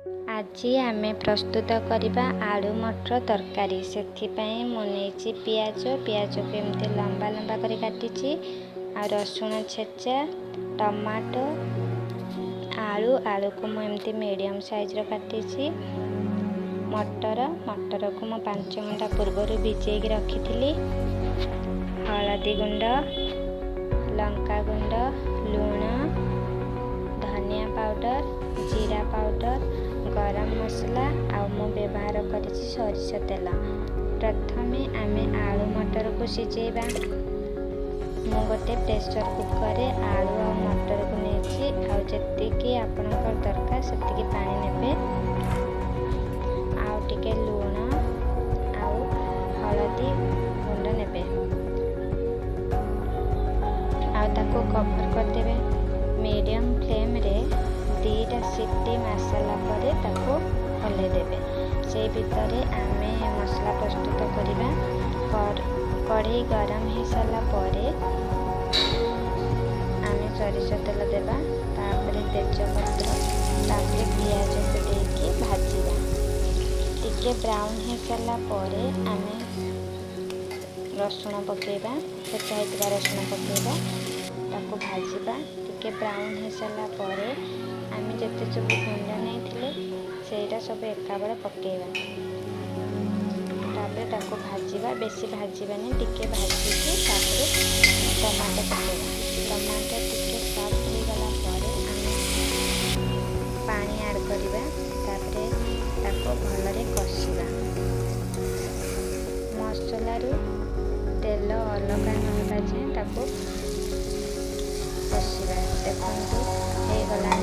ଆଜି ଆମେ ପ୍ରସ୍ତୁତ କରିବା ଆଳୁ ମଟର ତରକାରୀ। ସେଥିପାଇଁ ମୁଁ ନେଇଛି ପିଆଜକୁ ଏମିତି ଲମ୍ବା ଲମ୍ବା କରି କାଟିଛି, ଆଉ ରସୁଣ ଛେଚା, ଟମାଟୋ, ଆଳୁକୁ ମୁଁ ଏମିତି ମିଡ଼ିୟମ୍ ସାଇଜ୍ର କାଟିଛି। ମଟରକୁ ମୁଁ 5 ଘଣ୍ଟା ପୂର୍ବରୁ ଭିଜେଇକି ରଖିଥିଲି। ହଳଦୀ ଗୁଣ୍ଡ, ଲଙ୍କା ଗୁଣ୍ଡ, ଲୁଣ, ଧନିଆ ପାଉଡ଼ର, ଜିରା ପାଉଡ଼ର, ଗରମ ମସଲା, ଆଉ ମୁଁ ବ୍ୟବହାର କରିଛି ସୋରିଷ ତେଲ। ପ୍ରଥମେ ଆମେ ଆଳୁ ମଟରକୁ ସିଝେଇବା। ମୁଁ ଗୋଟେ ପ୍ରେସର କୁକରରେ ଆଳୁ ଆଉ ମଟରକୁ ନେଇଛି, ଆଉ ଯେତିକି ଆପଣଙ୍କର ଦରକାର ସେତିକି ପାଣି ନେବେ, ଆଉ ଟିକେ ଲୁଣ ଆଉ ହଳଦୀ ଗୁଣ୍ଡ ନେବେ, ଆଉ ତାକୁ କଭର କରିଦେବେ। ମିଡ଼ିୟମ୍ ଫ୍ଲେମ୍ରେ 2ଟା ସିଟି ମାରିସାରିଲା ପରେ ତାକୁ ଓହ୍ଲାଇ ଦେବେ। ସେଇ ଭିତରେ ଆମେ ମସଲା ପ୍ରସ୍ତୁତ କରିବା। କଢ଼େଇ ଗରମ ହେଇସାରିଲା ପରେ ଆମେ ସୋରିଷ ତେଲ ଦେବା, ତାପରେ ତେଜପତ୍ର, ତାପରେ ପିଆଜକୁ ଦେଇକି ଭାଜିବା। ଟିକେ ବ୍ରାଉନ୍ ହେଇସାରିଲା ପରେ ଆମେ ରସୁଣ ପକାଇବା, ଛେଚା ହେଇଥିବା ରସୁଣ ପକାଇବା, ତାକୁ ଭାଜିବା। ଟିକେ ବ୍ରାଉନ୍ ହେଇସାରିଲା ପରେ ଆମେ ଯେତେ ସବୁ ଗୁଣ୍ଡ ନେଇଥିଲେ ସେଇଟା ସବୁ ଏକାବେଳେ ପକାଇବା, ତାପରେ ତାକୁ ଭାଜିବା। ବେଶୀ ଭାଜିବାନି, ଟିକେ ଭାଜିକି ତାପରେ ଟମାଟୋ ପକାଇବା। ଟମାଟୋ ଟିକେ ସଫ୍ଟ ହେଇଗଲା ପରେ ଆମେ ପାଣି ଆଡ଼୍ କରିବା, ତାପରେ ତାକୁ ଭଲରେ କଷିବା। ମସଲାରୁ ତେଲ ଅଲଗା ନ ହେବା ଯାଏଁ ତାକୁ କଷିବା। ଦେଖନ୍ତୁ ହେଇଗଲାଣି।